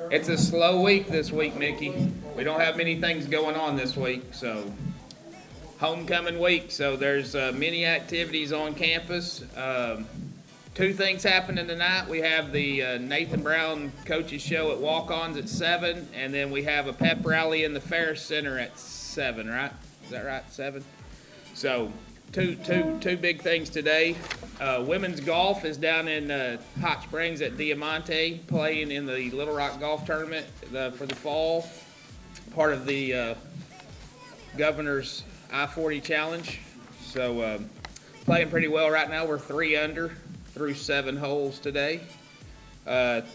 It's a slow week this week, Mickey. We don't have many things going on this week, so homecoming week. So there's many activities on campus. Two things happening tonight. We have the Nathan Brown Coaches Show at Walk-Ons at 7, and then we have a pep rally in the Ferris Center at 7, right? Is that right, 7? So two big things today. Women's golf is down in Hot Springs at Diamante, playing in the Little Rock Golf Tournament for the fall, part of the Governor's I-40 Challenge. So playing pretty well right now. We're 3 under through 7 holes today.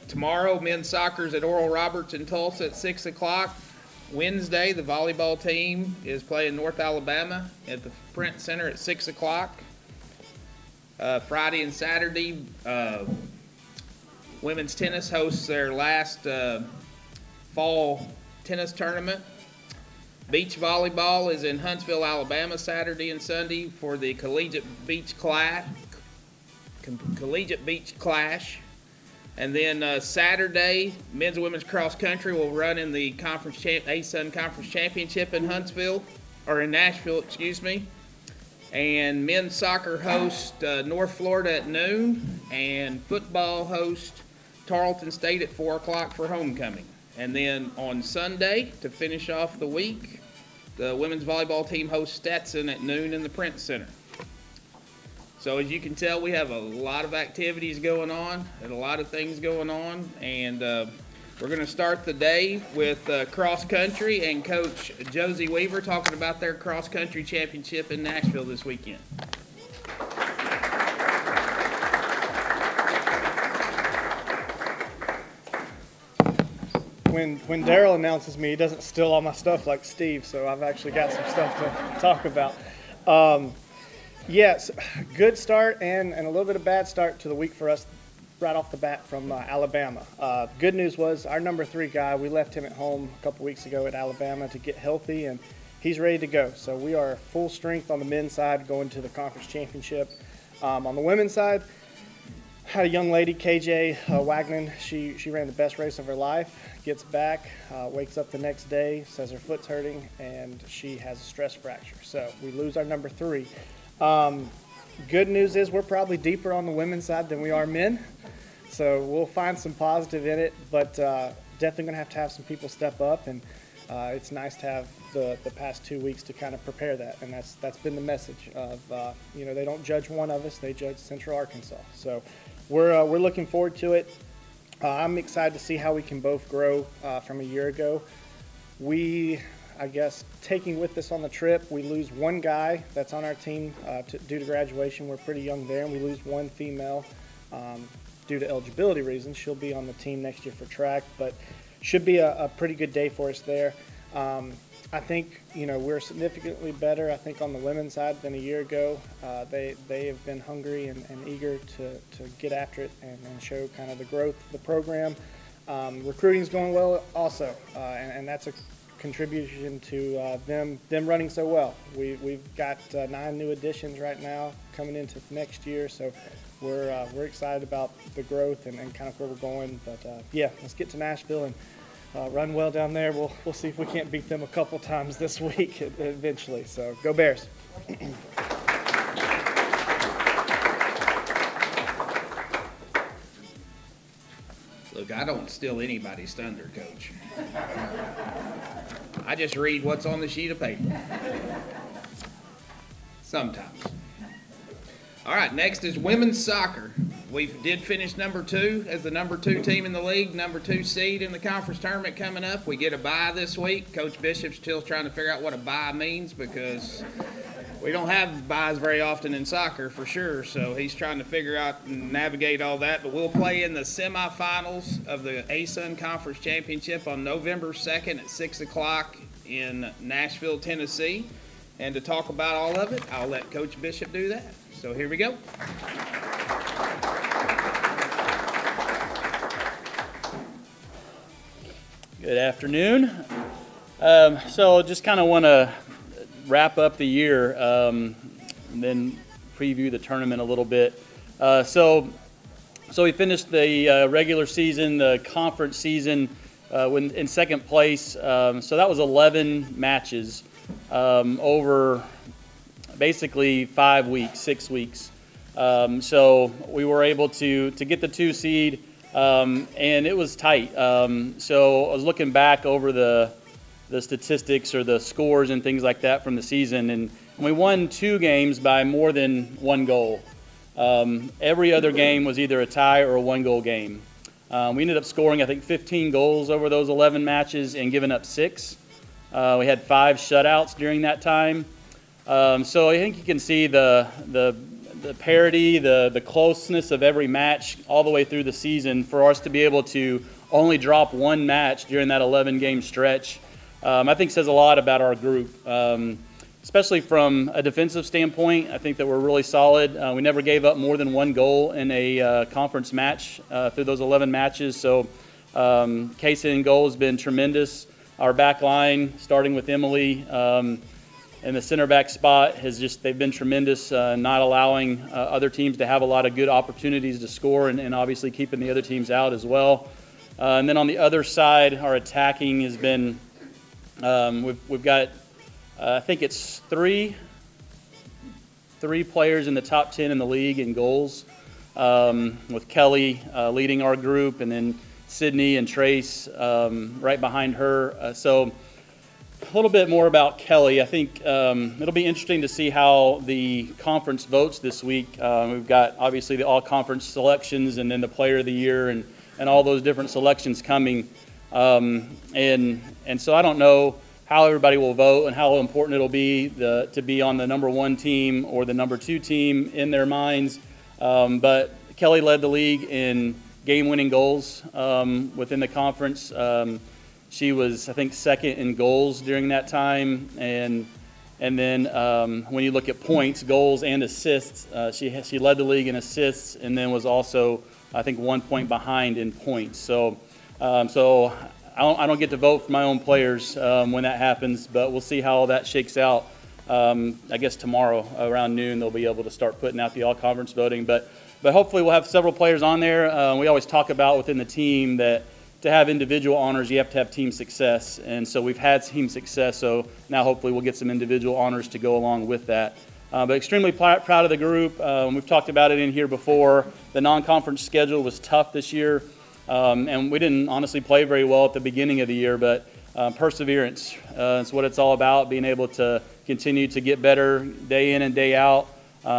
Tomorrow, men's soccer's at Oral Roberts in Tulsa at 6 o'clock. Wednesday, the volleyball team is playing North Alabama at the Print Center at 6 o'clock. Friday and Saturday, women's tennis hosts their last fall tennis tournament. Beach volleyball is in Huntsville, Alabama, Saturday and Sunday for the Collegiate Beach Clash. And then Saturday, men's and women's cross country will run in the ASUN Conference Championship in Nashville, excuse me. And men's soccer host North Florida at noon, and football host Tarleton State at 4 o'clock for homecoming. And then on Sunday, to finish off the week, the women's volleyball team hosts Stetson at noon in the Print Center. So as you can tell, we have a lot of activities going on and a lot of things going on. And we're going to start the day with cross country and Coach Josey Weaver talking about their cross country championship in Nashville this weekend. When Daryl announces me, he doesn't steal all my stuff like Steve, so I've actually got some stuff to talk about. Yes, good start and a little bit of bad start to the week for us right off the bat from Alabama. Good news was our number 3 guy, we left him at home a couple weeks ago at Alabama to get healthy, and he's ready to go. So we are full strength on the men's side going to the conference championship. On the women's side, had a young lady, KJ Wagner. She ran the best race of her life, gets back, wakes up the next day, says her foot's hurting, and she has a stress fracture. So we lose our number 3. Good news is we're probably deeper on the women's side than we are men, so we'll find some positive in it, but definitely going to have some people step up, and it's nice to have the past 2 weeks to kind of prepare that, and that's been the message of, they don't judge one of us, they judge Central Arkansas. So we're looking forward to it. I'm excited to see how we can both grow from a year ago. I guess taking with us on the trip, we lose one guy that's on our team due to graduation. We're pretty young there, and we lose one female due to eligibility reasons. She'll be on the team next year for track, but should be a pretty good day for us there. I think we're significantly better, I think, on the women's side than a year ago. They have been hungry and eager to get after it and show kind of the growth of the program. Recruiting's going well also, and that's a contribution to them running so well. We've got 9 new additions right now coming into next year, so we're excited about the growth and kind of where we're going. But yeah, let's get to Nashville and run well down there. We'll see if we can't beat them a couple times this week eventually. So go Bears. Look, I don't steal anybody's thunder, Coach. I just read what's on the sheet of paper. Sometimes. All right, next is women's soccer. We did finish number 2 as the number 2 team in the league, number 2 seed in the conference tournament coming up. We get a bye this week. Coach Bishop's still trying to figure out what a bye means because we don't have byes very often in soccer for sure, so he's trying to figure out and navigate all that. But we'll play in the semifinals of the ASUN Conference Championship on November 2nd at 6 o'clock in Nashville, Tennessee. And to talk about all of it, I'll let Coach Bishop do that. So here we go. Good afternoon. So just kind of want to wrap up the year and then preview the tournament a little bit. So we finished the regular season, the conference season in second place. So that was 11 matches over basically 5 weeks, 6 weeks. So we were able to get the 2 seed, and it was tight. So I was looking back over the statistics or the scores and things like that from the season, and we won 2 games by more than 1 goal. Every other game was either a tie or a 1-goal game. We ended up scoring, I think, 15 goals over those 11 matches and giving up 6. We had 5 shutouts during that time. So I think you can see the parity, the closeness of every match all the way through the season. For us to be able to only drop 1 match during that 11-game stretch, I think says a lot about our group. Especially from a defensive standpoint, I think that we're really solid. We never gave up more than 1 goal in a conference match through those 11 matches. So Casey in goal has been tremendous. Our back line, starting with Emily, in the center back spot, they've been tremendous, not allowing other teams to have a lot of good opportunities to score, and obviously keeping the other teams out as well. And then on the other side, our attacking has been, we've got, I think it's three players in the top 10 in the league in goals, with Kelly leading our group, and then Sydney and Trace right behind her. So a little bit more about Kelly. I think it'll be interesting to see how the conference votes this week. We've got obviously the all-conference selections, and then the player of the year, and all those different selections coming. And so I don't know how everybody will vote and how important it'll be to be on the number 1 team or the number 2 team in their minds. But Kelly led the league in game-winning goals within the conference. She was, I think, second in goals during that time. And then when you look at points, goals, and assists, she led the league in assists, and then was also, I think, 1 point behind in points. So I don't get to vote for my own players when that happens, but we'll see how that shakes out. I guess tomorrow around noon they'll be able to start putting out the all-conference voting. But hopefully we'll have several players on there. We always talk about within the team that to have individual honors, you have to have team success. And so we've had team success, so now hopefully we'll get some individual honors to go along with that. But extremely proud of the group. We've talked about it in here before. The non-conference schedule was tough this year. And we didn't honestly play very well at the beginning of the year, but perseverance is what it's all about, being able to continue to get better day in and day out,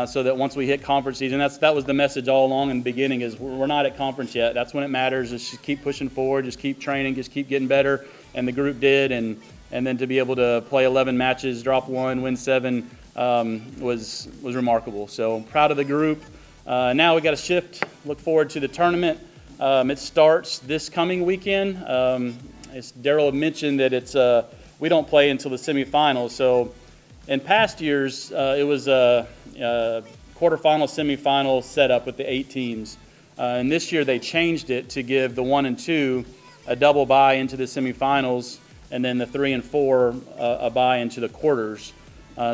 so that once we hit conference season, that was the message all along in the beginning, is we're not at conference yet. That's when it matters. Just keep pushing forward, just keep training, just keep getting better, and the group did, and then to be able to play 11 matches, drop 1, win 7, was remarkable. So proud of the group. Now we got to shift, look forward to the tournament. It starts this coming weekend. As Daryl had mentioned, that we don't play until the semifinals. So in past years, it was a quarterfinal, semifinal setup with the 8 teams. And this year they changed it to give the 1 and 2 a double bye into the semifinals, and then the 3 and 4 a bye into the quarters.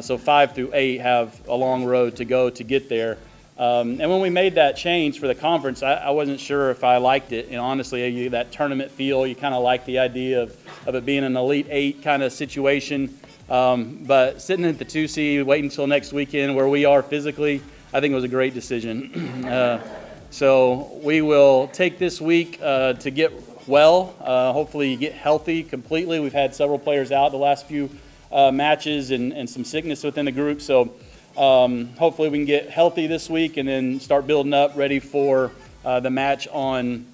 So 5 through 8 have a long road to go to get there. And when we made that change for the conference, I wasn't sure if I liked it. And honestly, that tournament feel, you kind of like the idea of it being an Elite 8 kind of situation. But sitting at the 2 seed, waiting until next weekend where we are physically, I think it was a great decision. So we will take this week to get well, hopefully get healthy completely. We've had several players out the last few matches and some sickness within the group. So hopefully we can get healthy this week and then start building up, ready for the match on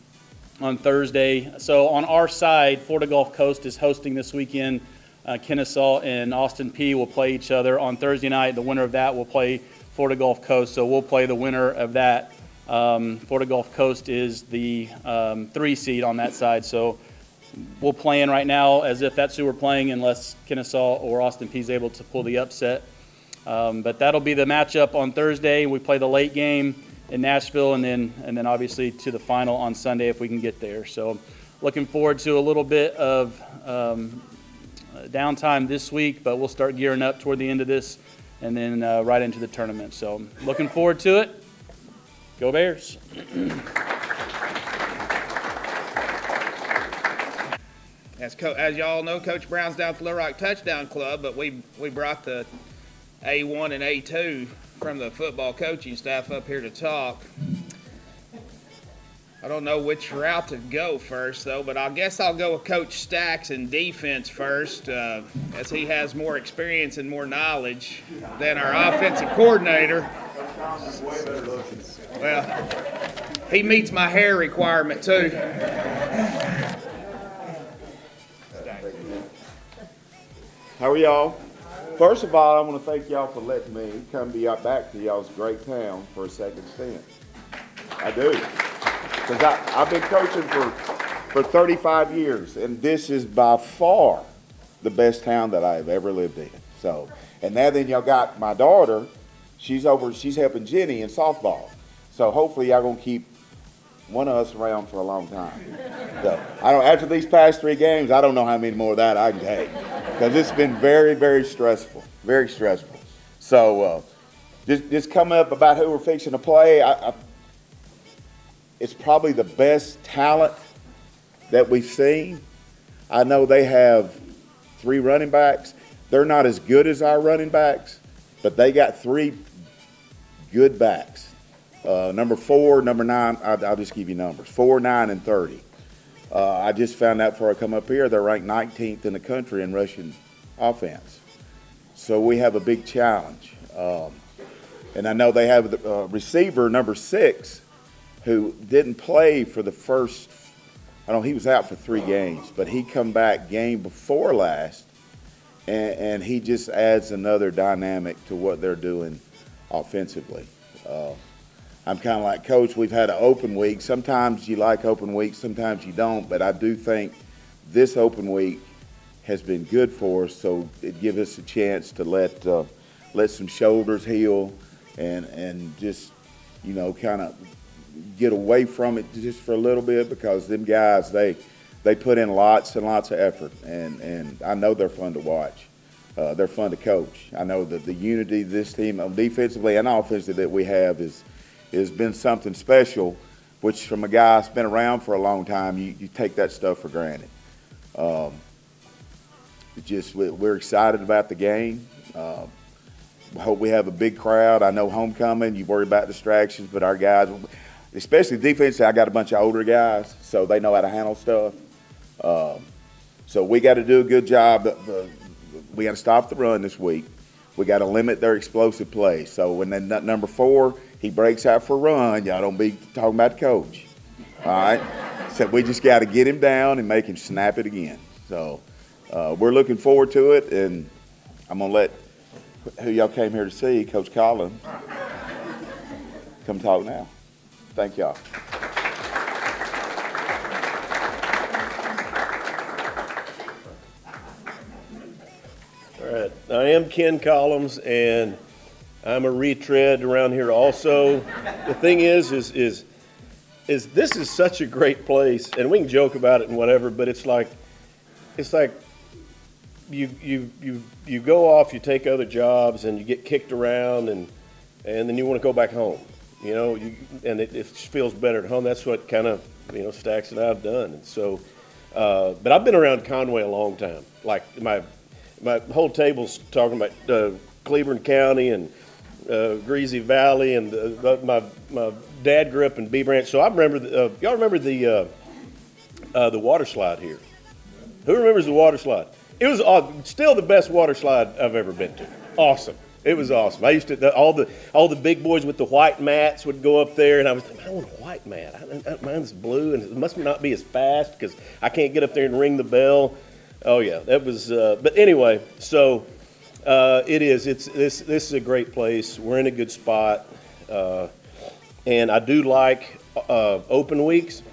Thursday. So on our side, Florida Gulf Coast is hosting this weekend. Kennesaw and Austin Peay will play each other on Thursday night. The winner of that will play Florida Gulf Coast. So we'll play the winner of that. Florida Gulf Coast is the 3 seed on that side. So we'll plan right now as if that's who we're playing, unless Kennesaw or Austin Peay is able to pull the upset. But that'll be the matchup on Thursday. We play the late game in Nashville, and then obviously to the final on Sunday if we can get there. So looking forward to a little bit of downtime this week, but we'll start gearing up toward the end of this and then right into the tournament. So looking forward to it. Go Bears. as y'all know, Coach Brown's down at the Little Rock Touchdown Club, but we brought the A1 and A2 from the football coaching staff up here to talk. I don't know which route to go first, though, but I guess I'll go with Coach Stacks in defense first, as he has more experience and more knowledge than our offensive coordinator. Well, he meets my hair requirement, too. How are y'all? First of all, I want to thank y'all for letting me come back to y'all's great town for a second stint. I do. Because I've been coaching for 35 years, and this is by far the best town that I have ever lived in. So, and now then y'all got my daughter, she's helping Jenny in softball. So hopefully y'all gonna keep one of us around for a long time. So after these past 3 games, I don't know how many more of that I can take. Because it's been very, very stressful. Very stressful. So just coming up about who we're fixing to play, it's probably the best talent that we've seen. I know they have 3 running backs. They're not as good as our running backs, but they got 3 good backs. Number 4, number 9, I'll just give you numbers. 4, 9, and 30. I just found out before I come up here, they're ranked 19th in the country in rushing offense. So we have a big challenge. And I know they have the receiver, number 6, who didn't play for the first, he was out for 3 games, but he come back game before last, and he just adds another dynamic to what they're doing offensively. I'm kind of like, Coach, we've had an open week. Sometimes you like open weeks, sometimes you don't, but I do think this open week has been good for us, so it gives us a chance to let some shoulders heal and just, kind of get away from it just for a little bit, because them guys, they put in lots and lots of effort, and I know they're fun to watch. They're fun to coach. I know that the unity this team, defensively and offensively, that we have has been something special, which from a guy that's been around for a long time, you take that stuff for granted. We're excited about the game. I hope we have a big crowd. I know homecoming, you worry about distractions, but our guys, especially defense, I got a bunch of older guys, so they know how to handle stuff. So we got to do a good job. We got to stop the run this week. We got to limit their explosive play. So when number 4, he breaks out for a run, y'all don't be talking about the coach. All right? So we just got to get him down and make him snap it again. So we're looking forward to it, and I'm going to let who y'all came here to see, Coach Collums, come talk now. Thank y'all. All right, I am Ken Collums, and I'm a retread around here also. The thing is this is such a great place, and we can joke about it and whatever, but it's like you go off, you take other jobs, and you get kicked around, and then you want to go back home, and it feels better at home. That's what kind of Stacks and I've done, and so. But I've been around Conway a long time. Like my whole table's talking about Cleburne County and Greasy Valley, and my dad grew up in B Branch, so I remember. Y'all remember the water slide here? Who remembers the water slide? It was still the best water slide I've ever been to. Awesome. It was awesome. I used to all the big boys with the white mats would go up there, and I was thinking, I want a white mat. Mine's blue, and it must not be as fast because I can't get up there and ring the bell. Oh yeah, that was. But anyway, so it is. This is a great place. We're in a good spot, and I do like open weeks.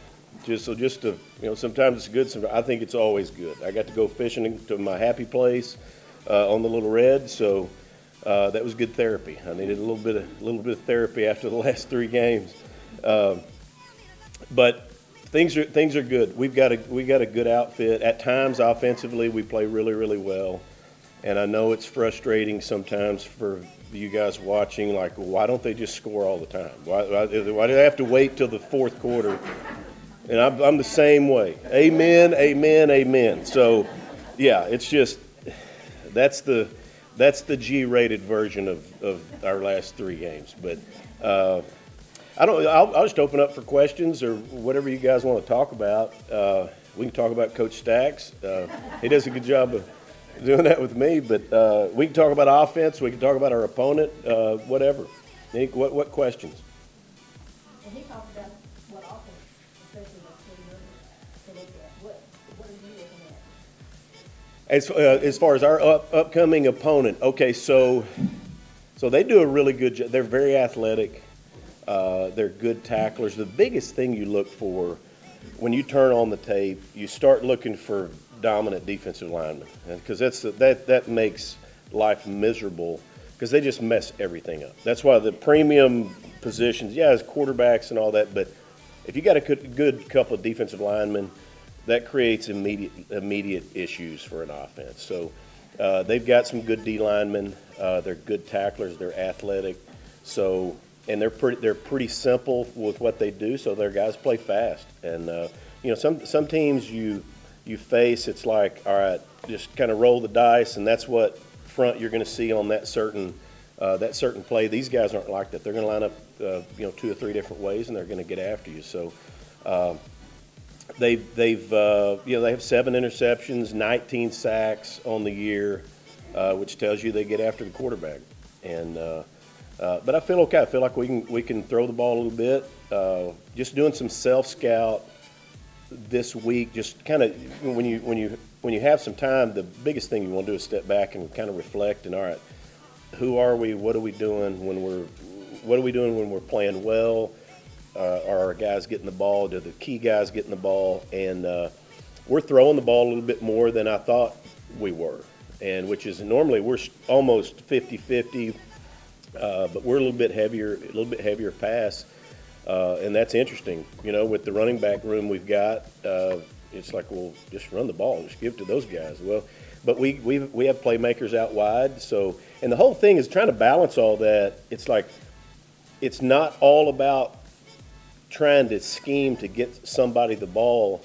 Just to sometimes it's good. Sometimes I think it's always good. I got to go fishing to my happy place on the Little Red, so. That was good therapy. I needed a little bit of therapy after the last 3 games, but things are good. We got a good outfit. At times, offensively, we play really, really well, and I know it's frustrating sometimes for you guys watching. Like, why don't they just score all the time? Why do they have to wait till the fourth quarter? And I'm the same way. Amen, amen, amen. So, yeah, it's just that's the G-rated version of our last 3 games. But I'll just open up for questions or whatever you guys want to talk about. We can talk about Coach Stacks. He does a good job of doing that with me. But we can talk about offense. We can talk about our opponent. Whatever. What questions? And he talked about what offense, especially the 3 to look at. What are you looking at? As far as our upcoming opponent, okay, so they do a really good job. They're very athletic. They're good tacklers. The biggest thing you look for when you turn on the tape, you start looking for dominant defensive linemen, because that makes life miserable because they just mess everything up. That's why the premium positions, as quarterbacks and all that, but if you got a good couple of defensive linemen, that creates immediate issues for an offense. So they've got some good D linemen. They're good tacklers. They're athletic. So and they're pretty simple with what they do. So their guys play fast. And some teams you face, it's like, all right, just kind of roll the dice, and that's what front you're going to see on that certain play. These guys aren't like that. They're going to line up 2 or 3 different ways, and they're going to get after you. So. They have 7 interceptions, 19 sacks on the year, which tells you they get after the quarterback. And but I feel okay. I feel like we can throw the ball a little bit. Just doing some self-scout this week. Just kind of when you have some time, the biggest thing you want to do is step back and kind of reflect. And all right, who are we? What are we doing when we're playing well? Are our guys getting the ball? Do the key guys getting the ball? And we're throwing the ball a little bit more than I thought we were, and which is normally we're almost 50-50, but we're a little bit heavier pass, and that's interesting. With the running back room we've got, it's like, well, just run the ball, just give it to those guys. Well, but we have playmakers out wide, so and the whole thing is trying to balance all that. It's like it's not all about trying to scheme to get somebody the ball,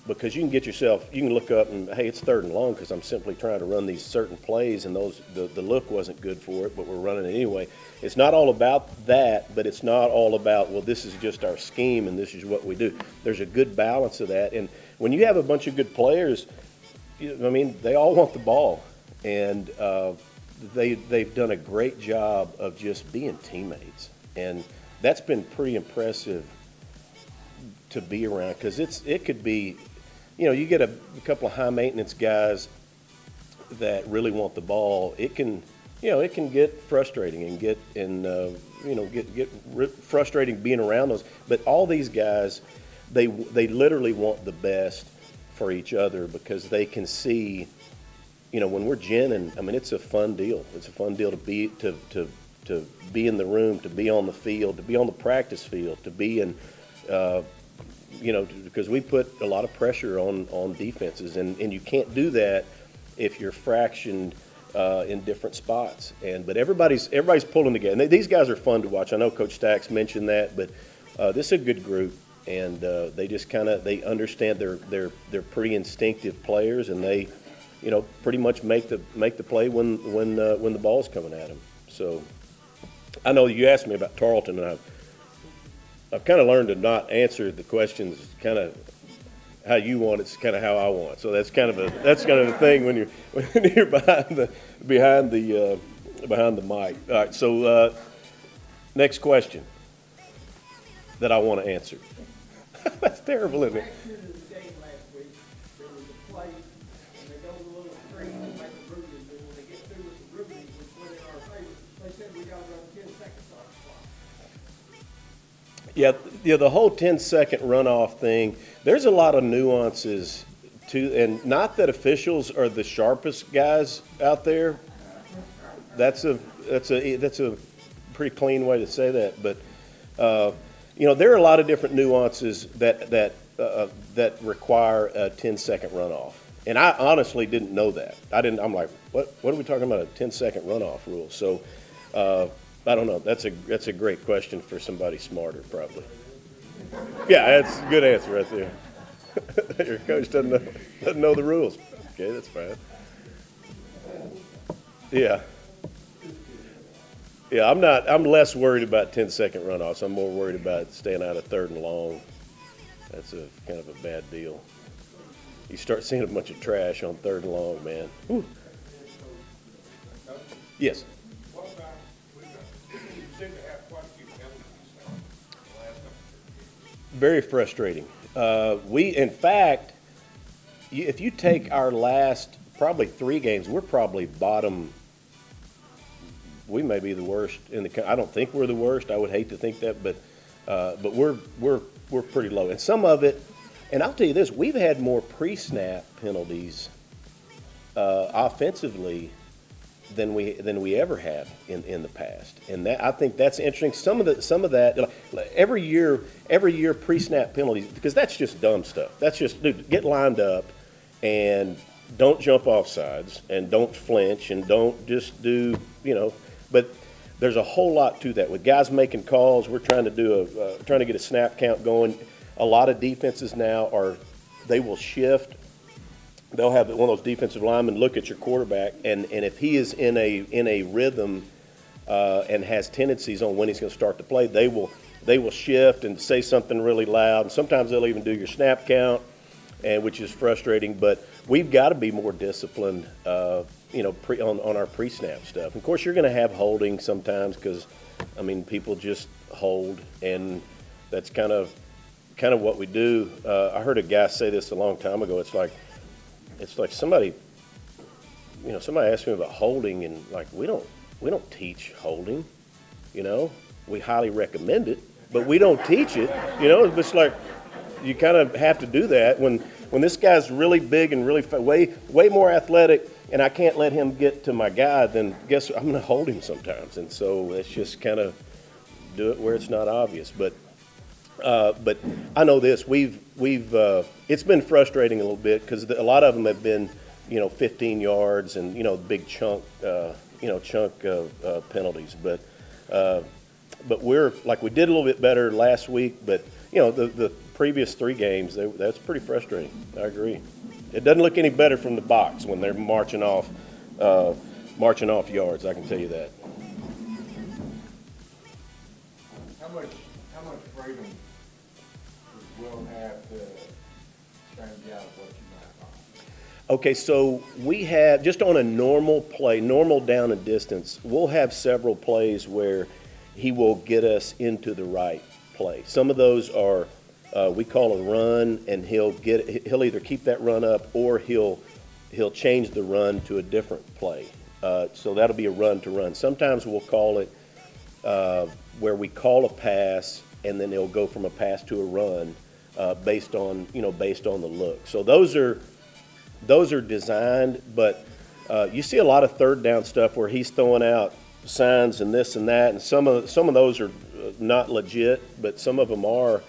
because you can look up and, hey, it's 3rd and long because I'm simply trying to run these certain plays, and the look wasn't good for it, but we're running it anyway. It's not all about that, but it's not all about, well, this is just our scheme and this is what we do. There's a good balance of that, and when you have a bunch of good players, they all want the ball, and they've done a great job of just being teammates, and that's been pretty impressive to be around, because it could be, you get a couple of high maintenance guys that really want the ball. It can get frustrating and get frustrating being around those. But all these guys, they literally want the best for each other, because they can see, when we're ginning, it's a fun deal. It's a fun deal to be in the room, to be on the field, to be on the practice field, to be in. Because we put a lot of pressure on defenses, and you can't do that if you're fractioned in different spots. But everybody's pulling together. And these guys are fun to watch. I know Coach Stacks mentioned that, but this is a good group, and they just they understand they're pretty instinctive players, and they pretty much make the play when the ball's coming at them. So I know you asked me about Tarleton, and I've kind of learned to not answer the questions kind of how you want. It's kind of how I want. So that's kind of the thing when you're behind the mic. All right. So next question that I want to answer. That's terrible, isn't it? Back to the game last week, there was a play, and they go to a little screen and make a rooting, and when they get through with the rooting, which went in our favor, they said we got to run 10 seconds on the clock. Yeah, the whole 10-second runoff thing, there's a lot of nuances to, and not that officials are the sharpest guys out there. That's a pretty clean way to say that, but there are a lot of different nuances that require a 10-second runoff. And I honestly didn't know that. I'm like, what are we talking about, a 10-second runoff rule? So I don't know. That's a great question for somebody smarter, probably. Yeah, that's a good answer right there. Your coach doesn't know the rules. Okay, that's fine. Yeah. Yeah, I'm less worried about 10-second runoffs. I'm more worried about staying out of third and long. That's a kind of a bad deal. You start seeing a bunch of trash on third and long, man. Whew. Yes. What about, you seem to have quite a few penalties now, the last couple of years. Very frustrating. In fact, if you take our last probably 3 games, we're probably bottom. We may be the worst in the. I don't think we're the worst. I would hate to think that, but we're pretty low. And some of it, and I'll tell you this: we've had more pre-snap penalties offensively than we ever have in the past, and that I think that's interesting. Some of that every year pre-snap penalties, because that's just dumb stuff. That's just, dude, get lined up and don't jump off sides and don't flinch and don't just do, but there's a whole lot to that. With guys making calls, we're trying to trying to get a snap count going. A lot of defenses now they will shift. They'll have one of those defensive linemen look at your quarterback, and if he is in a rhythm and has tendencies on when he's going to start to play, they will shift and say something really loud. And sometimes they'll even do your snap count, and which is frustrating. But we've got to be more disciplined, on our pre-snap stuff. Of course, you're going to have holding sometimes because, people just hold, and that's kind of what we do. I heard a guy say this a long time ago. It's like somebody asked me about holding, and like we don't teach holding, we highly recommend it, but we don't teach it, It's like you kind of have to do that when this guy's really big and really way more athletic, and I can't let him get to my guy, then guess what? I'm going to hold him sometimes, and so let's just kind of do it where it's not obvious, but I know this. We've it's been frustrating a little bit because a lot of them have been, 15 yards and big chunk penalties. But we're like we did a little bit better last week. But the previous 3 games that's pretty frustrating. I agree. It doesn't look any better from the box when they're marching off yards. I can tell you that. How much freedom will have to stand you out of what you might find? Okay, so we have, just on a normal play, normal down and distance, we'll have several plays where he will get us into the right play. Some of those are, we call a run, and he'll either keep that run up or he'll change the run to a different play. So that'll be a run to run. Sometimes we'll call it where we call a pass, and then it'll go from a pass to a run based on the look. So those are designed, but you see a lot of third down stuff where he's throwing out signs and this and that, and some of those are not legit, but some of them are.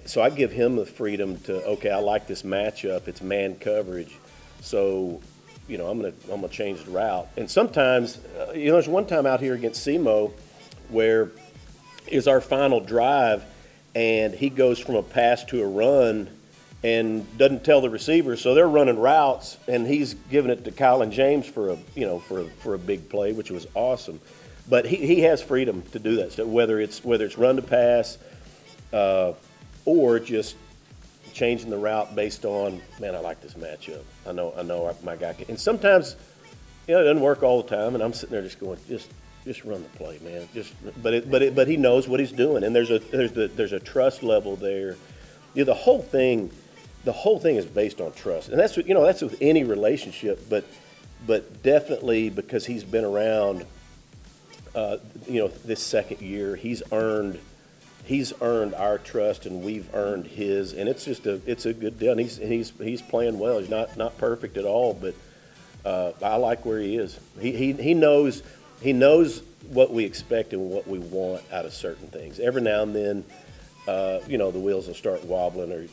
So I give him the freedom to, okay, I like this matchup. It's man coverage, so I'm gonna change the route. And sometimes, there's one time out here against SEMO where is our final drive, and he goes from a pass to a run and doesn't tell the receiver, so they're running routes, and he's giving it to Kyle and James for a big play, which was awesome. But he has freedom to do that stuff, whether it's run to pass or just changing the route based on, man, I like this matchup. I know my guy can. And sometimes, it doesn't work all the time, and I'm sitting there just going, just run the play, man. But he knows what he's doing, and there's a trust level there. The whole thing is based on trust, and that's with any relationship, but definitely because he's been around, this second year, he's earned our trust, and we've earned his, and it's a good deal. And he's playing well. He's not perfect at all, but I like where he is. He knows what we expect and what we want out of certain things. Every now and then, the wheels will start wobbling, or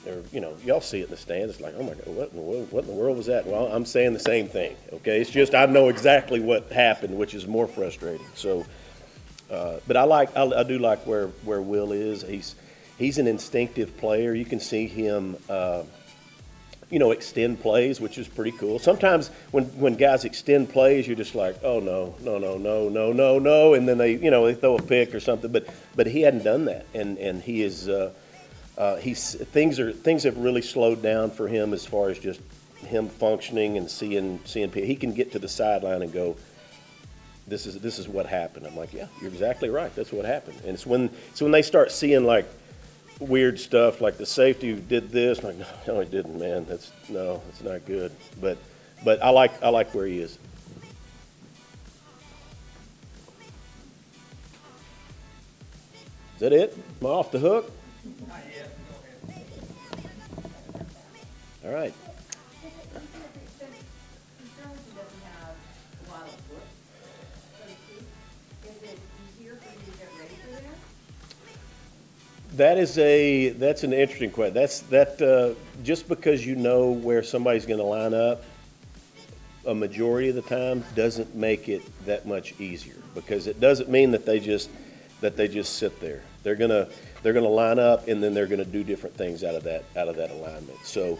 y'all see it in the stands. It's like, oh my God, what in the world was that? Well, I'm saying the same thing. Okay, it's just I know exactly what happened, which is more frustrating. So, but I do like where Will is. he's an instinctive player. You can see him, extend plays, which is pretty cool. Sometimes when guys extend plays, you're just like, oh no, no, no, no, no, no, no, and then they throw a pick or something. But he hadn't done that, and he is things have really slowed down for him as far as just him functioning and seeing people. He can get to the sideline and go, this is what happened. I'm like, yeah, you're exactly right. That's what happened. And it's when they start seeing like weird stuff, like the safety did this. I'm like, no, he didn't, man. It's not good. But I like where he is. Is that it? Am I off the hook? Not yet, go ahead. All right. Since Jonesy doesn't have a lot of foot, so to speak, is it easier for you to get ready for that? That's an interesting question. Just because you know where somebody's going to line up, a majority of the time doesn't make it that much easier, because it doesn't mean that they just sit there. They're gonna line up, and then they're gonna do different things out of that alignment. So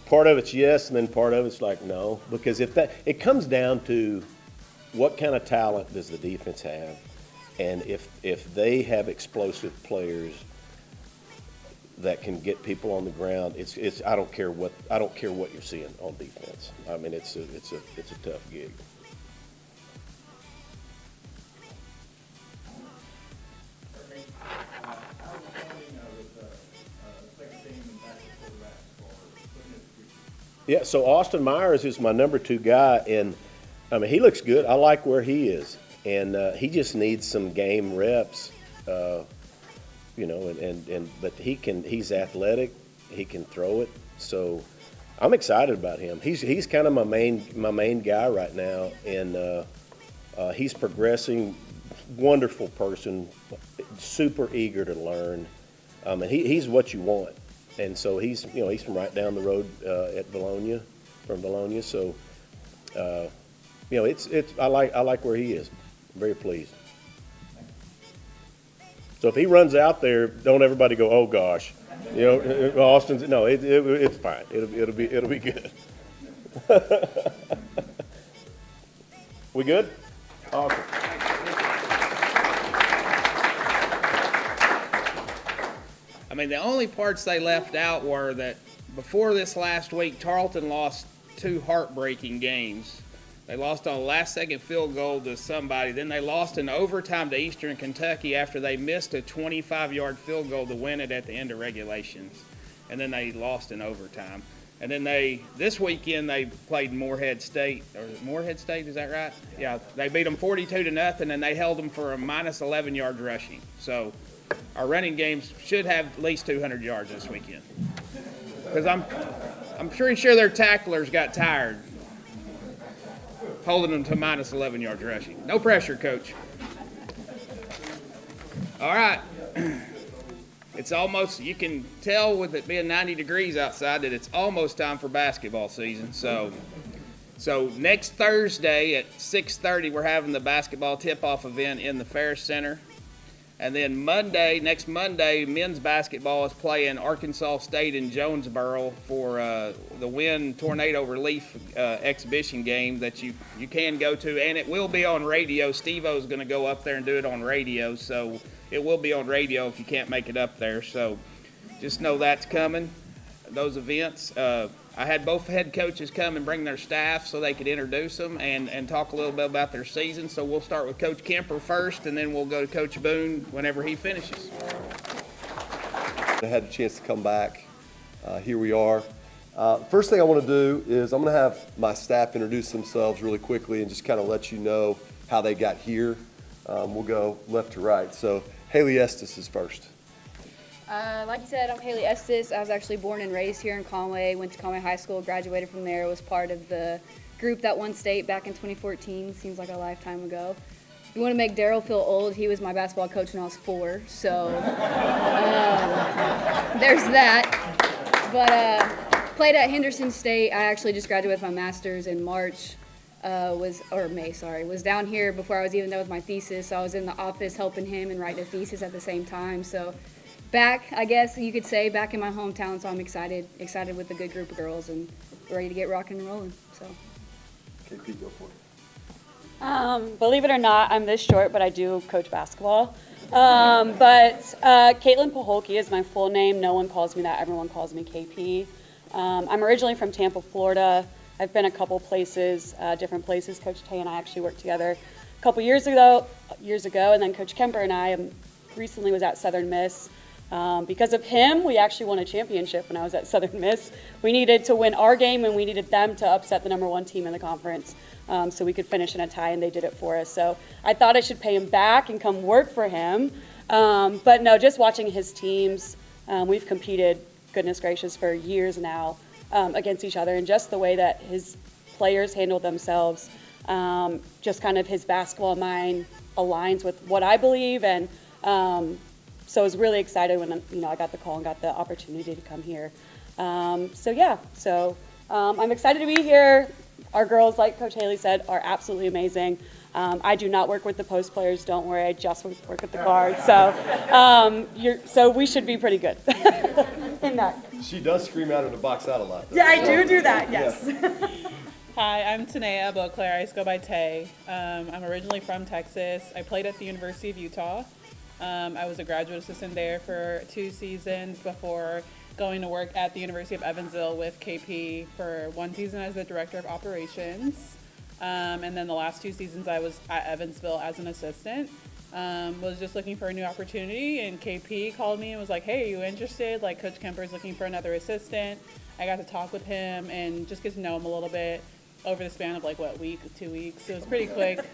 part of it's yes, and then part of it's like no, because it comes down to what kind of talent does the defense have, and if they have explosive players that can get people on the ground, it's I don't care what you're seeing on defense. I mean, it's a tough gig. Yeah, so Austin Myers is my number 2 guy, and I mean, he looks good. I like where he is, and he just needs some game reps, but he's athletic, he can throw it, so I'm excited about him. He's kind of my main guy right now, and he's progressing. Wonderful person, super eager to learn, and he's what you want. And so he's from right down the road from Bologna. So I like where he is. I'm very pleased. So if he runs out there, don't everybody go, oh gosh, Austin's. No, it's fine. It'll be good. We good? Awesome. I mean, the only parts they left out were that before this last week, Tarleton lost 2 heartbreaking games. They lost on a last-second field goal to somebody. Then they lost in overtime to Eastern Kentucky after they missed a 25-yard field goal to win it at the end of regulations. And then they lost in overtime. And then this weekend they played Morehead State. Or Morehead State, is that right? Yeah, they beat them 42-0, and they held them for a minus 11 yards rushing. So our running games should have at least 200 yards this weekend. Because I'm pretty sure their tacklers got tired holding them to minus 11 yards rushing. No pressure, Coach. All right. It's almost, you can tell with it being 90 degrees outside that it's almost time for basketball season. So next Thursday at 6:30, we're having the basketball tip-off event in the Ferris Center. And then next Monday, men's basketball is playing Arkansas State in Jonesboro for the Wind Tornado Relief exhibition game that you can go to. And it will be on radio. Steve-O's going to go up there and do it on radio. So it will be on radio if you can't make it up there. So just know that's coming, those events. I had both head coaches come and bring their staff so they could introduce them and talk a little bit about their season. So we'll start with Coach Kemper first, and then we'll go to Coach Boone whenever he finishes. I had a chance to come back. Here we are. First thing I want to do is I'm going to have my staff introduce themselves really quickly and just kind of let you know how they got here. We'll go left to right. So Haley Estes is first. Like you said, I'm Haley Estes. I was actually born and raised here in Conway, went to Conway High School, graduated from there, was part of the group that won state back in 2014. Seems like a lifetime ago. If you want to make Daryl feel old, he was my basketball coach when I was 4, so there's that. But played at Henderson State. I actually just graduated with my master's in March. was down here before I was even done with my thesis. So I was in the office helping him and writing a thesis at the same time. So back, I guess you could say, back in my hometown. So I'm excited with a good group of girls and ready to get rocking and rolling. So. KP, go for it. Believe it or not, I'm this short, but I do coach basketball. Caitlin Paholke is my full name. No one calls me that. Everyone calls me KP. I'm originally from Tampa, Florida. I've been a couple places, different places. Coach Tay and I actually worked together a couple years ago, and then Coach Kemper and I recently was at Southern Miss. Because of him, we actually won a championship when I was at Southern Miss. We needed to win our game, and we needed them to upset the #1 team in the conference, so we could finish in a tie, and they did it for us. So I thought I should pay him back and come work for him. But no, just watching his teams, we've competed, goodness gracious, for years now against each other, and just the way that his players handle themselves, just kind of his basketball mind aligns with what I believe, and so I was really excited when I got the call and got the opportunity to come here. I'm excited to be here. Our girls, like Coach Haley said, are absolutely amazing. I do not work with the post players. Don't worry, I just work with the guards. So we should be pretty good in that. She does scream out of the box out a lot, though. Yeah, I do that. Yes. Yeah. Hi, I'm Tanea Beauclair. I go by Tay. I'm originally from Texas. I played at the University of Utah. I was a graduate assistant there for 2 seasons before going to work at the University of Evansville with KP for 1 season as the director of operations. And then the last 2 seasons I was at Evansville as an assistant. Was just looking for a new opportunity, and KP called me and was like, hey, are you interested? Like, Coach Kemper is looking for another assistant. I got to talk with him and just get to know him a little bit over the span of 2 weeks. So it was pretty quick.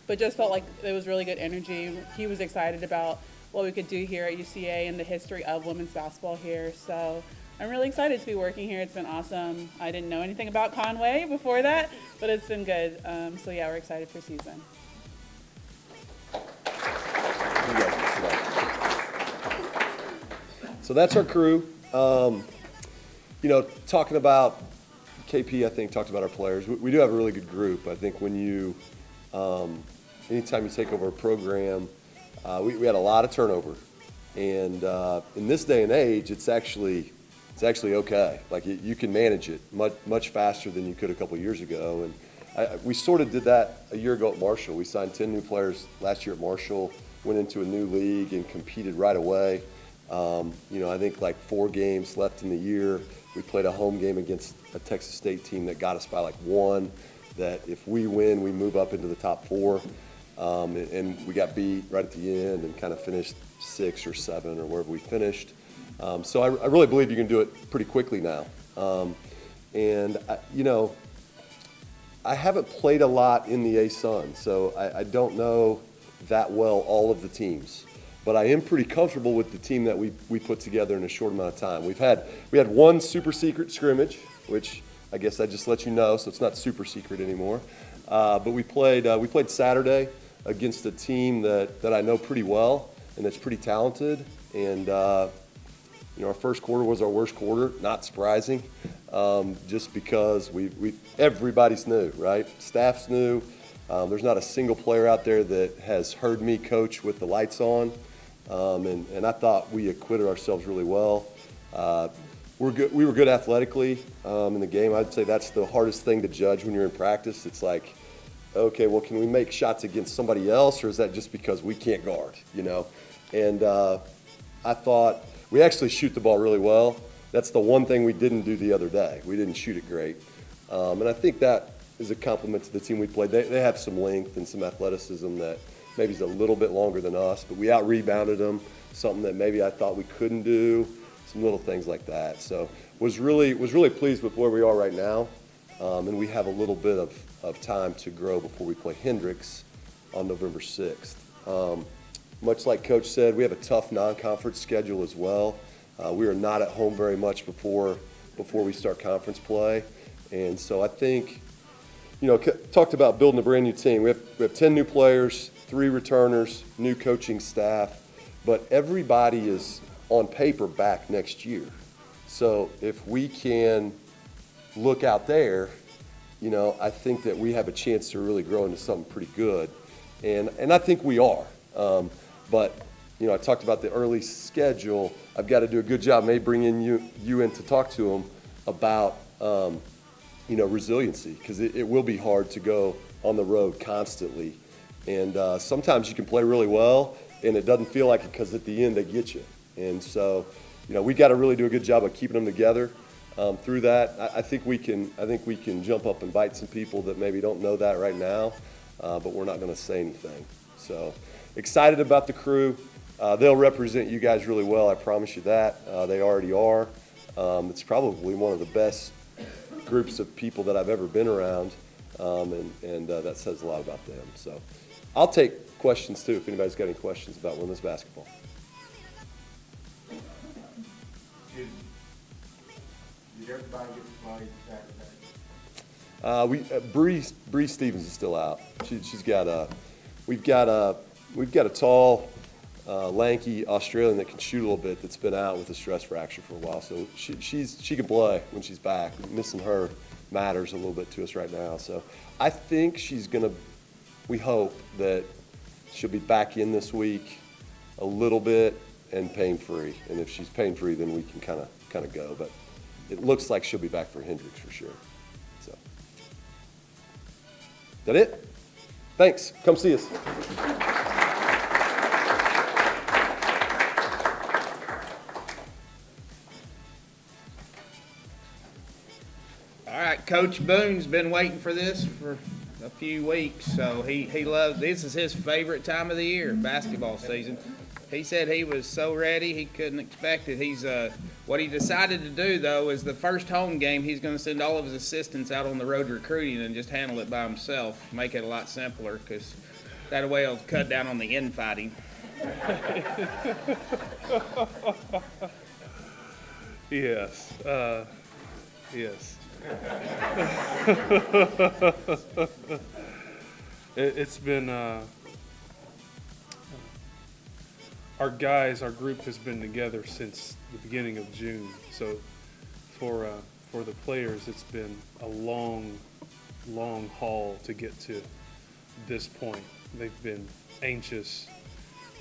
But just felt like it was really good energy. He was excited about what we could do here at UCA and the history of women's basketball here. So I'm really excited to be working here. It's been awesome. I didn't know anything about Conway before that, but it's been good. So yeah, we're excited for season. So that's our crew. Talking about KP, I think, talked about our players. We do have a really good group. I think when you anytime you take over a program, we had a lot of turnover, and in this day and age, it's actually okay. Like you can manage it much faster than you could a couple years ago, and we sort of did that a year ago at Marshall. We signed 10 new players last year at Marshall, went into a new league and competed right away. I think 4 games left in the year. We played a home game against a Texas State team that got us by 1. That if we win, we move up into the top 4. And we got beat right at the end and kind of finished 6 or 7 or wherever we finished. So I really believe you can do it pretty quickly now. I haven't played a lot in the A-Sun, so I don't know that well all of the teams. But I am pretty comfortable with the team that we put together in a short amount of time. We had 1 super secret scrimmage, which I guess I just let you know, so it's not super secret anymore. But we played Saturday against a team that I know pretty well and that's pretty talented. And our first quarter was our worst quarter, not surprising, just because everybody's new, right? Staff's new. There's not a single player out there that has heard me coach with the lights on. And I thought we acquitted ourselves really well. We were good athletically in the game. I'd say that's the hardest thing to judge when you're in practice. It's like, okay, well, can we make shots against somebody else, or is that just because we can't guard, And I thought we actually shoot the ball really well. That's the one thing we didn't do the other day. We didn't shoot it great. And I think that is a compliment to the team we played. They have some length and some athleticism that maybe is a little bit longer than us, but we out-rebounded them, something that maybe I thought we couldn't do, some little things like that. So was really pleased with where we are right now, and we have a little bit of time to grow before we play Hendricks on November 6th. Much like Coach said, we have a tough non-conference schedule as well. We are not at home very much before we start conference play, and so I think, talked about building a brand new team. We have 10 new players, 3 returners, new coaching staff, but everybody is on paper back next year. So if we can look out there you know, I think that we have a chance to really grow into something pretty good. And I think we are. But, you know, I talked about the early schedule. I've got to do a good job, maybe bringing you in to talk to them about, you know, resiliency, because it will be hard to go on the road constantly. And sometimes you can play really well, and it doesn't feel like it because at the end they get you. And so, you know, we got to really do a good job of keeping them together through that. I think we can jump up and bite some people that maybe don't know that right now, but we're not going to say anything. So excited about the crew. They'll represent you guys really well, I promise you that. They already are. It's probably one of the best groups of people that I've ever been around, and that says a lot about them. So I'll take questions too if anybody's got any questions about women's basketball. Did everybody get to play Saturday? Bree Stevens is still out. She's got we've got a tall, lanky Australian that can shoot a little bit that's been out with a stress fracture for a while. So she can play when she's back. Missing her matters a little bit to us right now. So I think we hope that she'll be back in this week a little bit and pain-free. And if she's pain-free, then we can kind of go. But it looks like she'll be back for Hendricks for sure. So, is that it? Thanks. Come see us. All right, Coach Boone's been waiting for this for a few weeks, so he loves, this is his favorite time of the year, basketball season. He said he was so ready he couldn't expect it. He's what he decided to do though is the first home game he's going to send all of his assistants out on the road recruiting and just handle it by himself, make it a lot simpler, because that way it'll cut down on the infighting. Yes. Yes. It's been our group has been together since the beginning of June. So for the players, it's been a long haul to get to this point. They've been anxious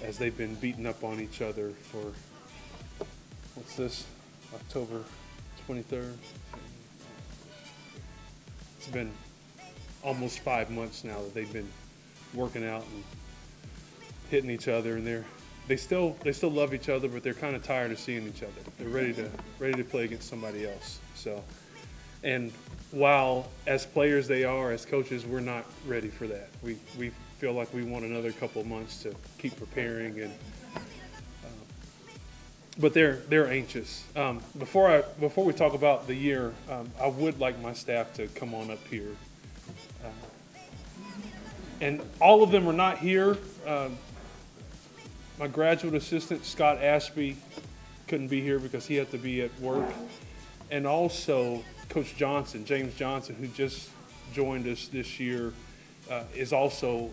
as they've been beating up on each other for, what's this, October 23rd? It's been almost 5 months now that they've been working out and hitting each other, and they still love each other, but they're kind of tired of seeing each other. They're ready to play against somebody else. So, and while as players they are, as coaches, we're not ready for that. We feel like we want another couple of months to keep preparing, and but they're anxious. Before we talk about the year, I would like my staff to come on up here. And all of them are not here. My graduate assistant, Scott Ashby, couldn't be here because he had to be at work. And also Coach Johnson, James Johnson, who just joined us this year, is also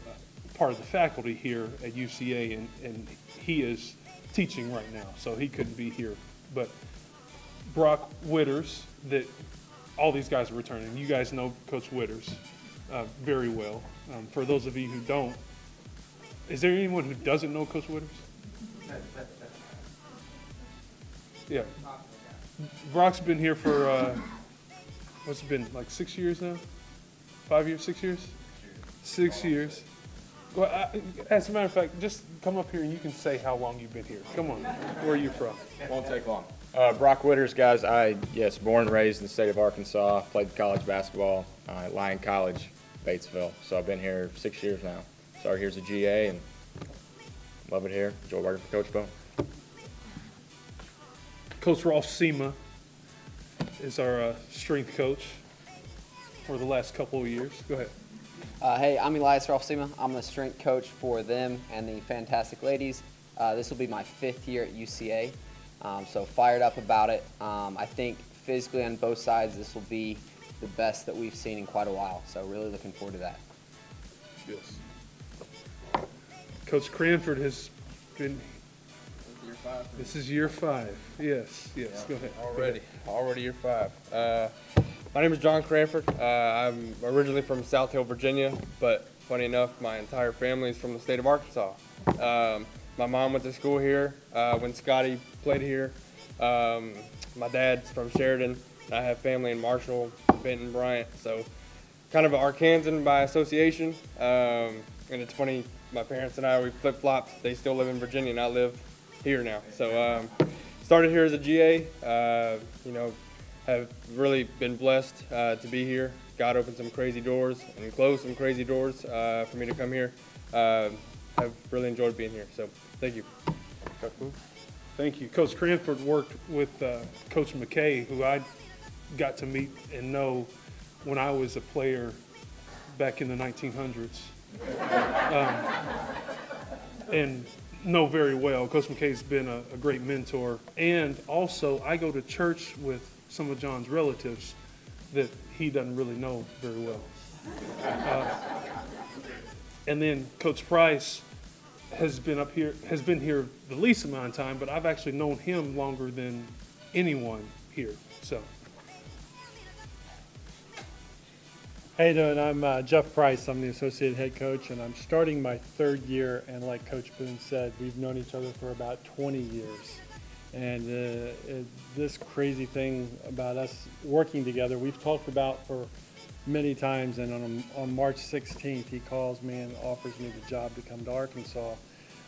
part of the faculty here at UCA, and he is teaching right now, so he couldn't be here. But Brock Witters, that all these guys are returning. You guys know Coach Witters very well. For those of you who don't, is there anyone who doesn't know Coach Witters? Yeah. Brock's been here for, what's it been, like 6 years now? 5 years, 6 years? 6 years. Well, as a matter of fact, just come up here and you can say how long you've been here. Come on. Where are you from? Won't take long. Brock Witters, guys. Born and raised in the state of Arkansas. Played college basketball at Lyon College, Batesville. So I've been here 6 years now. Started here as a GA and love it here. Enjoy working for Coach Boone. Coach Rolf Sema is our strength coach for the last couple of years. Go ahead. Hey, I'm Elias Rolfsema. I'm the strength coach for them and the Fantastic Ladies. This will be my 5th year at UCA, so fired up about it. I think physically on both sides, this will be the best that we've seen in quite a while, so really looking forward to that. Yes. Coach Cranford has been. Year 5. This is year 5. Yes. Yeah. Go ahead. Already year 5. My name is John Cranford. I'm originally from South Hill, Virginia, but funny enough, my entire family is from the state of Arkansas. My mom went to school here when Scotty played here. My dad's from Sheridan. I have family in Marshall, Benton, Bryant, so kind of an Arkansan by association. And it's funny, my parents and I, we flip-flopped. They still live in Virginia, and I live here now. So started here as a GA, have really been blessed to be here. God opened some crazy doors and closed some crazy doors for me to come here. I've really enjoyed being here, so thank you. Coach Boone. Thank you. Coach Cranford worked with Coach McKay, who I got to meet and know when I was a player back in the 1900s. And know very well. Coach McKay's been a great mentor. And also, I go to church with some of John's relatives that he doesn't really know very well. And then Coach Price has been here the least amount of time, but I've actually known him longer than anyone here. So. How you doing? I'm Jeff Price. I'm the associate head coach, and I'm starting my third year. And like Coach Boone said, we've known each other for about 20 years. And this crazy thing about us working together, we've talked about for many times. And on March 16th, he calls me and offers me the job to come to Arkansas.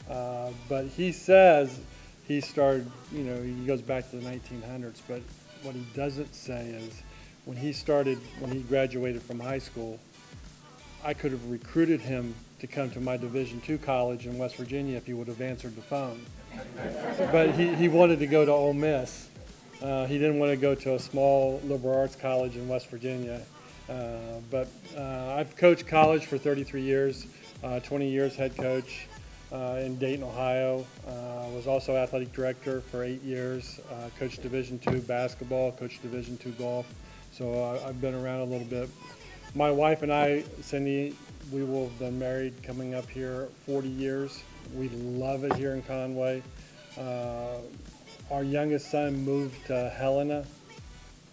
But he says he started, he goes back to the 1900s. But what he doesn't say is, when he graduated from high school, I could have recruited him to come to my Division II college in West Virginia if he would have answered the phone. But he wanted to go to Ole Miss. He didn't want to go to a small liberal arts college in West Virginia. But I've coached college for 33 years, 20 years head coach in Dayton, Ohio. Was also athletic director for 8 years, coached Division II basketball, coached Division II golf. So I've been around a little bit. My wife and I, Cindy, we will have been married coming up here 40 years. We love it here in Conway. Our youngest son moved to Helena,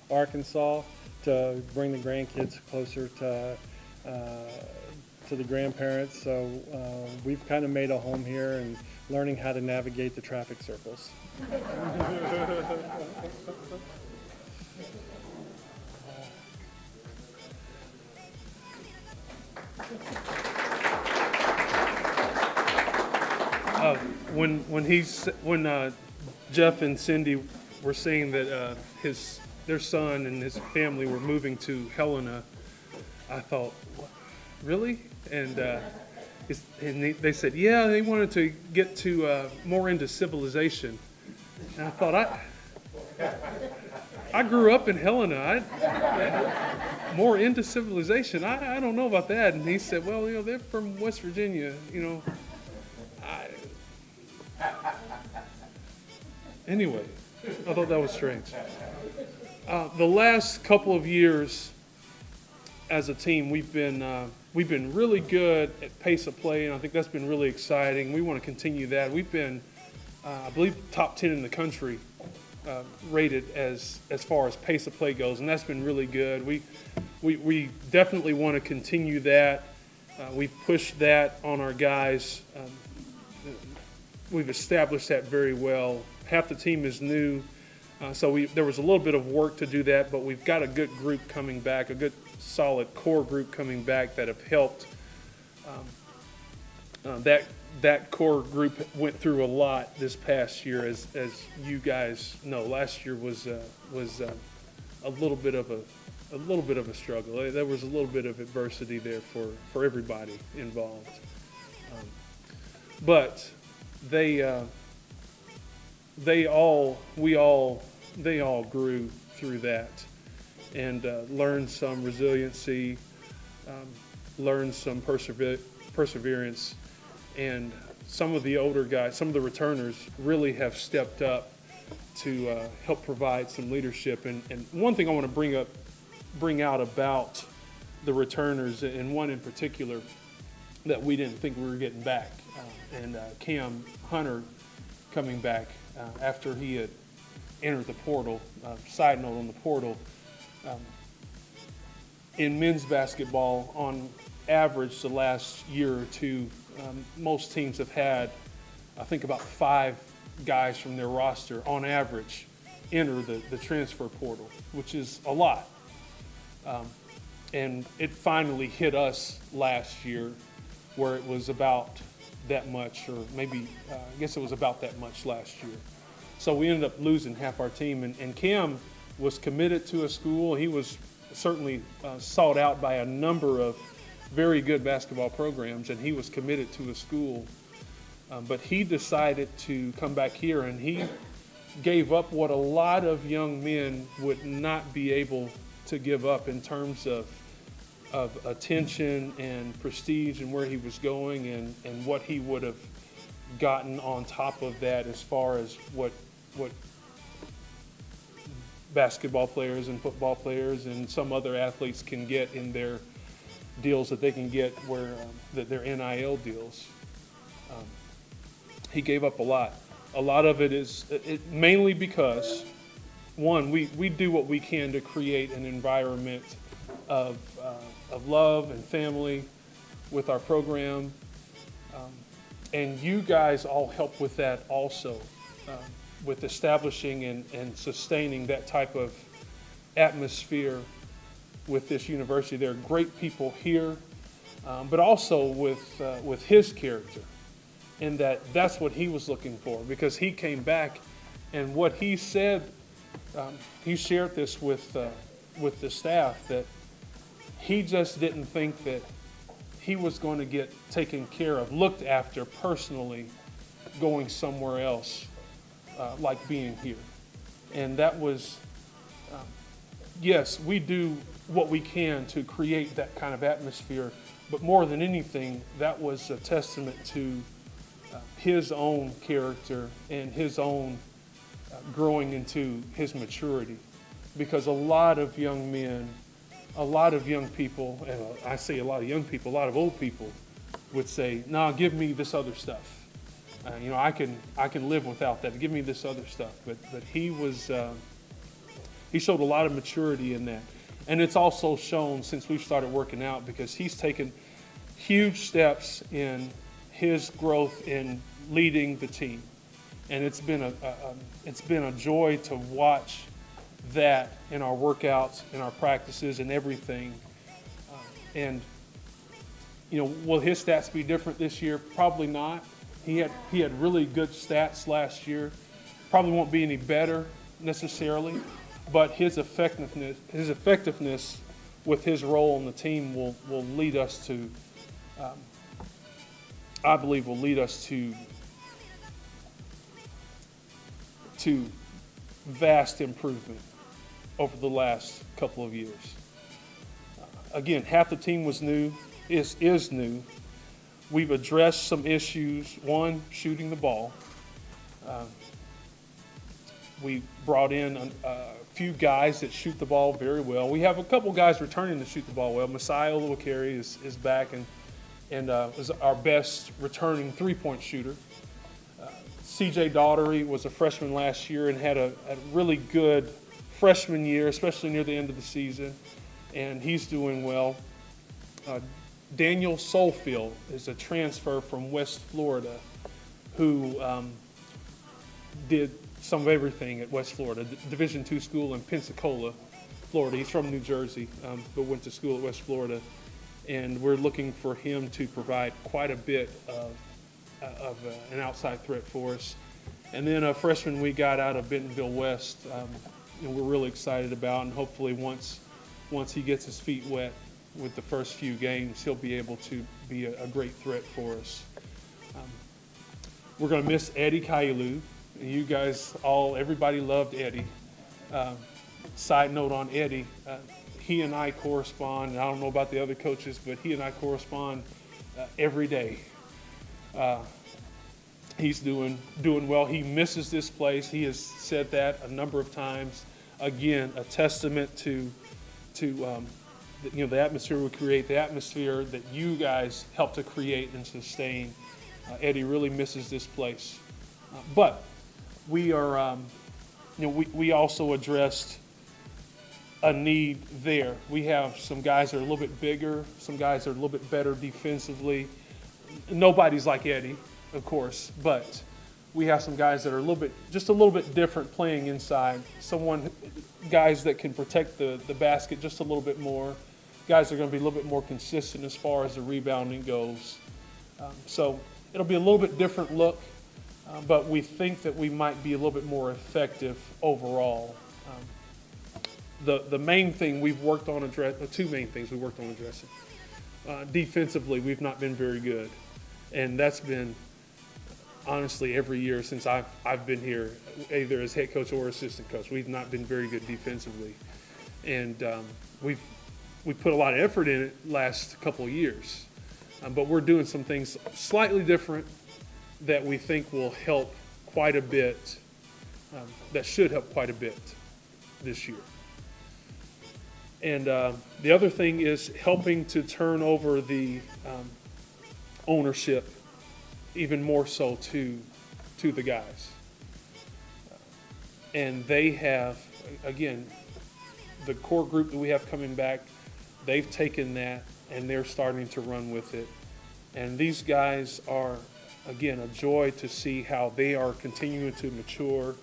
Arkansas, to bring the grandkids closer to the grandparents. So we've kind of made a home here and learning how to navigate the traffic circles. When Jeff and Cindy were saying that their son and his family were moving to Helena, I thought, really? And they said, yeah, they wanted to get to more into civilization. And I thought, I grew up in Helena. More into civilization. I don't know about that. And he said, well, they're from West Virginia, Anyway, I thought that was strange. The last couple of years as a team, we've been really good at pace of play, and I think that's been really exciting. We want to continue that. We've been, I believe, top 10 in the country rated as far as pace of play goes, and that's been really good. We definitely want to continue that. We've pushed that on our guys. We've established that very well. Half the team is new, so there was a little bit of work to do that, but we've got a good group coming back, a good solid core group coming back that have helped. That core group went through a lot this past year, as you guys know. Last year was a little bit of a struggle. There was a little bit of adversity there for everybody involved, but they all grew through that and learned some resiliency, learned some perseverance. And some of the older guys, some of the returners really have stepped up to help provide some leadership. And one thing I want to bring out about the returners, and one in particular that we didn't think we were getting back, and Cam Hunter coming back after he had entered the portal. Side note on the portal, in men's basketball, on average, the last year or two, most teams have had, I think, about 5 guys from their roster on average enter the transfer portal, which is a lot. And it finally hit us last year where it was about that much, or maybe, I guess it was about that much last year. So we ended up losing half our team, and Cam was committed to a school. He was certainly sought out by a number of very good basketball programs, and he was committed to a school. But he decided to come back here, and he gave up what a lot of young men would not be able to give up in terms of attention and prestige and where he was going, and what he would have gotten on top of that as far as what basketball players and football players and some other athletes can get in their deals that they can get where that their NIL deals. He gave up a lot. A lot of it is mainly because, one, we do what we can to create an environment of love and family with our program. And you guys all help with that also, with establishing and sustaining that type of atmosphere with this university. There are great people here, but also with his character, in that's what he was looking for, because he came back, and what he said, he shared this with the staff, that he just didn't think that he was going to get taken care of, looked after personally, going somewhere else, like being here. And that was, yes, we do what we can to create that kind of atmosphere, but more than anything, that was a testament to his own character and his own growing into his maturity. Because a lot of young men, a lot of young people, and I say a lot of young people, a lot of old people would say, "No, give me this other stuff. I can live without that. Give me this other stuff." But he showed a lot of maturity in that, and it's also shown since we've started working out, because he's taken huge steps in his growth in leading the team, and it's been a joy to watch that in our workouts, in our practices, and everything. And will his stats be different this year? Probably not. He had really good stats last year. Probably won't be any better necessarily, but his effectiveness with his role on the team will lead us to, I believe, will lead us to vast improvement over the last couple of years. Again, half the team was new, is new. We've addressed some issues. One, shooting the ball. We brought in a few guys that shoot the ball very well. We have a couple guys returning to shoot the ball well. Messiah Oluwakari is back and was our best returning three-point shooter. CJ Daughtery was a freshman last year and had a really good freshman year, especially near the end of the season, and he's doing well. Daniel Solfield is a transfer from West Florida who did some of everything at West Florida, Division II school in Pensacola, Florida. He's from New Jersey, but went to school at West Florida, and we're looking for him to provide quite a bit of an outside threat for us. And then a freshman we got out of Bentonville West, we're really excited about, and hopefully once he gets his feet wet with the first few games, he'll be able to be a great threat for us. We're going to miss Eddie Kailu. You guys everybody loved Eddie. Side note on Eddie, he and I correspond, and I don't know about the other coaches, but he and I correspond every day. He's doing well. He misses this place. He has said that a number of times. Again, a testament to the atmosphere we create, the atmosphere that you guys help to create and sustain. Eddie really misses this place. But we are, we also addressed a need there. We have some guys that are a little bit bigger, some guys that are a little bit better defensively. Nobody's like Eddie, of course, but we have some guys that are just a little bit different playing inside. Guys that can protect the basket just a little bit more. Guys that are going to be a little bit more consistent as far as the rebounding goes. So it'll be a little bit different look, but we think that we might be a little bit more effective overall. The main thing we've worked on two main things we worked on addressing. Defensively, we've not been very good, and that's been honestly every year since I've been here, either as head coach or assistant coach. We've not been very good defensively, and we put a lot of effort in it last couple of years, but we're doing some things slightly different that we think will help quite a bit. That should help quite a bit this year. And the other thing is helping to turn over the ownership even more so to the guys. And they have, again, the core group that we have coming back, they've taken that and they're starting to run with it. And these guys are, again, a joy to see how they are continuing to mature,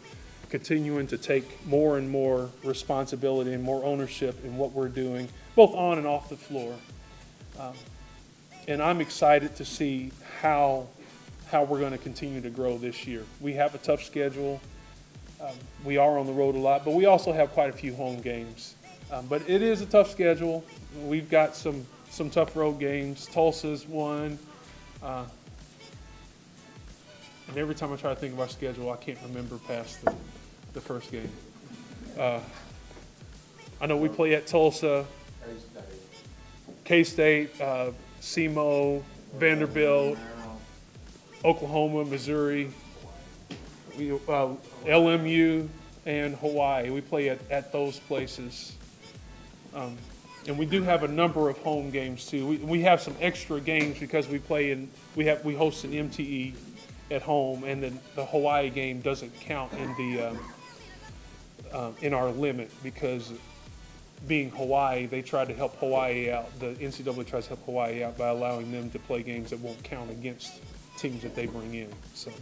continuing to take more and more responsibility and more ownership in what we're doing, both on and off the floor. And I'm excited to see how we're going to continue to grow this year. We have a tough schedule. We are on the road a lot, but we also have quite a few home games. But it is a tough schedule. We've got some tough road games. Tulsa's one. And every time I try to think of our schedule, I can't remember past the first game. I know we play at Tulsa, K-State, SEMO, Vanderbilt, Oklahoma, Missouri, LMU, and Hawaii. We play at those places. And we do have a number of home games too. We have some extra games because we host an MTE at home, and then the Hawaii game doesn't count in our limit because being Hawaii, they try to help Hawaii out. The NCAA tries to help Hawaii out by allowing them to play games that won't count against teams that they bring in. So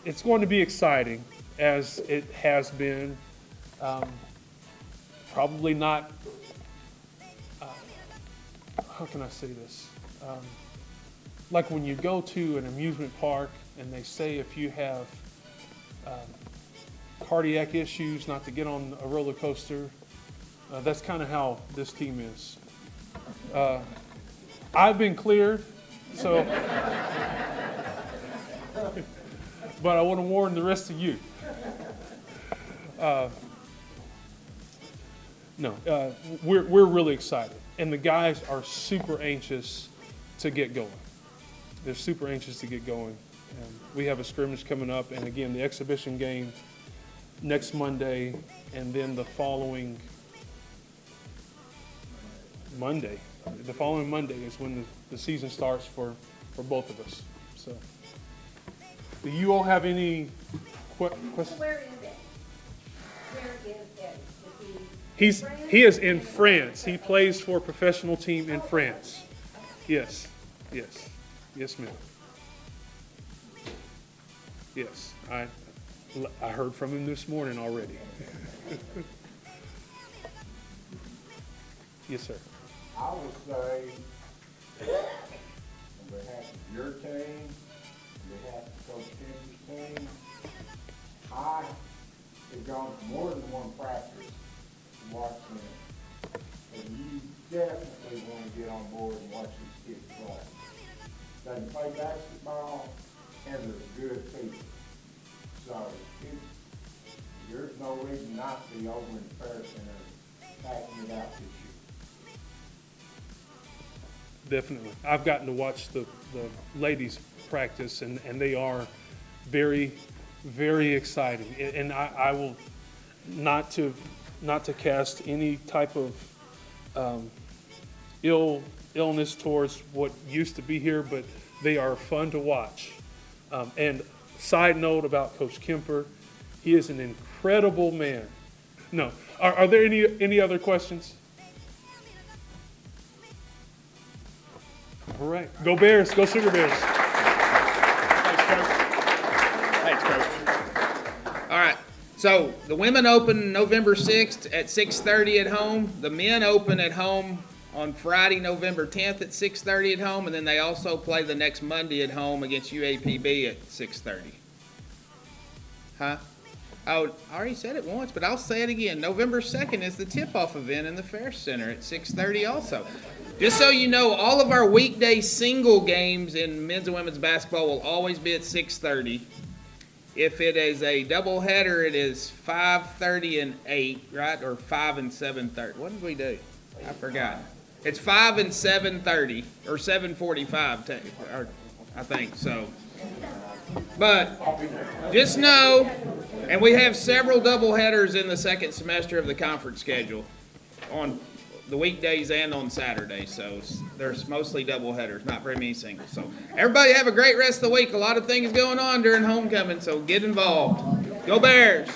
it's going to be exciting, as it has been. Probably not. How can I say this? Like when you go to an amusement park and they say if you have cardiac issues not to get on a roller coaster, that's kind of how this team is. I've been cleared, so, but I want to warn the rest of you. We're really excited, and the guys are super anxious to get going. They're super anxious to get going. We have a scrimmage coming up, and again, the exhibition game next Monday, and then the following Monday. The following Monday is when the season starts for both of us. So, do you all have any questions? Where is it? Where is Eddie? He is in France. He plays for a professional team in France. Yes, ma'am. Yes, I heard from him this morning already. Yes, sir. I would say, on behalf of your team, on behalf of Coach Kemper's team, I have gone to more than one practice to watch them. And you definitely want to get on board and watch these kids play. They can play basketball, and they're good people. So there's no reason not to be over in the Fair Center packing it out this year. Definitely. I've gotten to watch the ladies practice, and they are very, very exciting. And I will not to cast any type of illness towards what used to be here, but they are fun to watch. And side note about Coach Kemper, he is an incredible man. No. Are there any other questions? All right. Go Bears. Go Sugar Bears. Thanks, Coach. All right. So the women open November 6th at 6:30 at home. The men open at home on Friday, November 10th at 6:30 at home, and then they also play the next Monday at home against UAPB at 6:30. Huh? Oh, I already said it once, but I'll say it again. November 2nd is the tip-off event in the Fair Center at 6:30 also. Just so you know, all of our weekday single games in men's and women's basketball will always be at 6:30. If it is a doubleheader, it is 5:30 and 8, right? Or 5 and 7:30. What did we do? I forgot. It's 5 and 7:30, or 7:45, I think so. But just know, and we have several doubleheaders in the second semester of the conference schedule on the weekdays and on Saturdays. So there's mostly doubleheaders, not very many singles. So everybody have a great rest of the week. A lot of things going on during homecoming, so get involved. Go Bears!